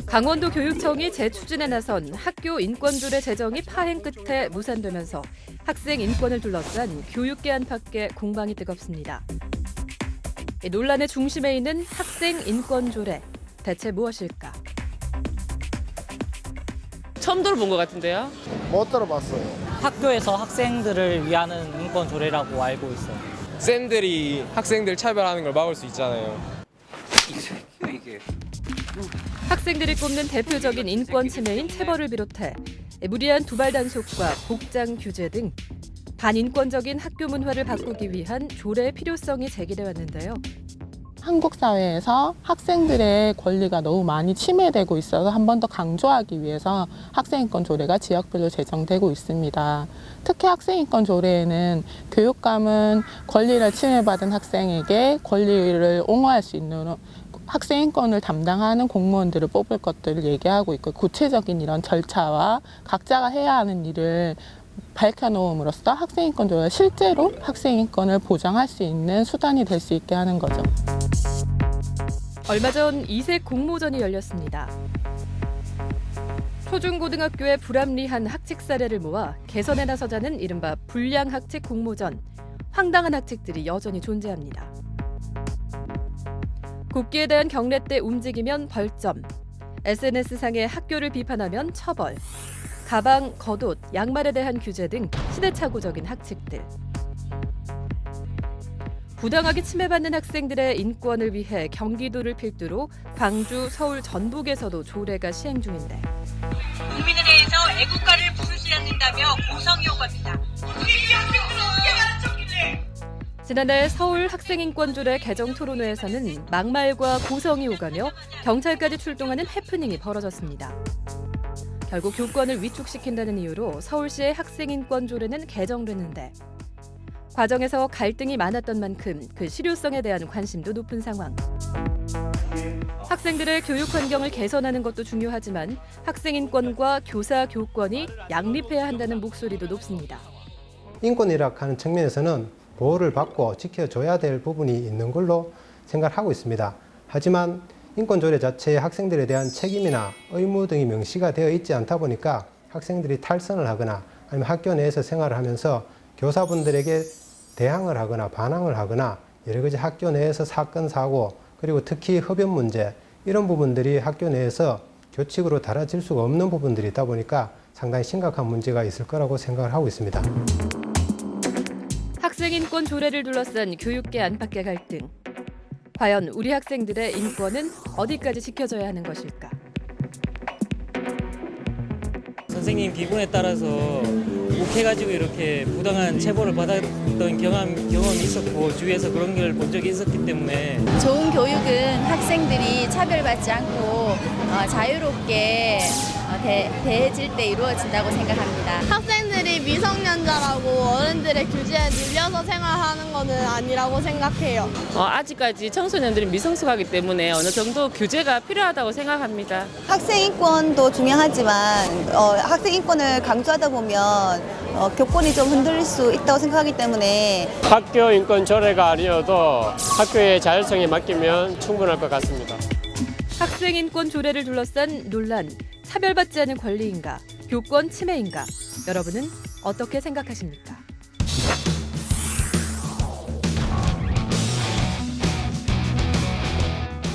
강원도 교육청이 재추진에 나선 학교 인권조례 제정이 파행 끝에 무산되면서 학생 인권을 둘러싼 교육계 안팎의 공방이 뜨겁습니다. 논란의 중심에 있는 학생 인권조례, 대체 무엇일까? 처음 들어본 것 같은데요? 못 들어봤어요. 학교에서 학생들을 위하는 인권 조례라고 알고 있어요. 쌤들이 학생들 차별하는 걸 막을 수 있잖아요. 이게 학생들이 꼽는 대표적인 인권 침해인 체벌을 비롯해 무리한 두발 단속과 복장 규제 등 반인권적인 학교 문화를 바꾸기 위한 조례의 필요성이 제기돼 왔는데요. 한국 사회에서 학생들의 권리가 너무 많이 침해되고 있어서 한 번 더 강조하기 위해서 학생인권 조례가 지역별로 제정되고 있습니다. 특히 학생인권 조례에는 교육감은 권리를 침해받은 학생에게 권리를 옹호할 수 있는 학생인권을 담당하는 공무원들을 뽑을 것들을 얘기하고 있고, 구체적인 이런 절차와 각자가 해야 하는 일을 밝혀놓음으로써 학생인권 조례가 실제로 학생인권을 보장할 수 있는 수단이 될 수 있게 하는 거죠. 얼마 전 이색 공모전이 열렸습니다. 초중고등학교의 불합리한 학칙 사례를 모아 개선에 나서자는 이른바 불량학칙 공모전. 황당한 학칙들이 여전히 존재합니다. 국기에 대한 경례 때 움직이면 벌점, SNS상의 학교를 비판하면 처벌, 가방, 겉옷, 양말에 대한 규제 등 시대착오적인 학칙들. 부당하게 침해받는 학생들의 인권을 위해 경기도를 필두로 광주, 서울, 전북에서도 조례가 시행 중인데 국민에 대해서 애국가를 부수지 않는다며 고성이 오갑니다. 우리 이 학생들은 어떻게 가르쳤길래? 지난해 서울 학생인권조례 개정 토론회에서는 막말과 고성이 오가며 경찰까지 출동하는 해프닝이 벌어졌습니다. 결국 교권을 위축시킨다는 이유로 서울시의 학생인권조례는 개정됐는데 과정에서 갈등이 많았던 만큼 그 실효성에 대한 관심도 높은 상황. 학생들의 교육 환경을 개선하는 것도 중요하지만 학생인권과 교사 교권이 양립해야 한다는 목소리도 높습니다. 인권이라고 하는 측면에서는 보호를 받고 지켜줘야 될 부분이 있는 걸로 생각하고 있습니다. 하지만 인권조례 자체에 학생들에 대한 책임이나 의무 등이 명시가 되어 있지 않다 보니까 학생들이 탈선을 하거나 아니면 학교 내에서 생활을 하면서 교사분들에게 대항을 하거나 반항을 하거나 여러 가지 학교 내에서 사건, 사고, 그리고 특히 흡연 문제 이런 부분들이 학교 내에서 교칙으로 달아질 수가 없는 부분들이 있다 보니까 상당히 심각한 문제가 있을 거라고 생각을 하고 있습니다. 학생인권 조례를 둘러싼 교육계 안팎의 갈등. 과연 우리 학생들의 인권은 어디까지 지켜져야 하는 것일까? 선생님 기분에 따라서 욱해가지고 이렇게 부당한 체벌을 받았던 경험이 있었고 주위에서 그런 걸 본 적이 있었기 때문에 좋은 교육은 학생들이 차별받지 않고 자유롭게 대해질 때 이루어진다고 생각합니다. 학생들이 미성년자라고 어른들의 규제에 눌려서 생활하는 것은 아니라고 생각해요. 아직까지 청소년들이 미성숙하기 때문에 어느 정도 규제가 필요하다고 생각합니다. 학생 인권도 중요하지만 학생 인권을 강조하다 보면 교권이 좀 흔들릴 수 있다고 생각하기 때문에 학교 인권 조례가 아니어도 학교의 자율성에 맡기면 충분할 것 같습니다. 학생인권 조례를 둘러싼 논란, 차별받지 않은 권리인가, 교권 침해인가, 여러분은 어떻게 생각하십니까?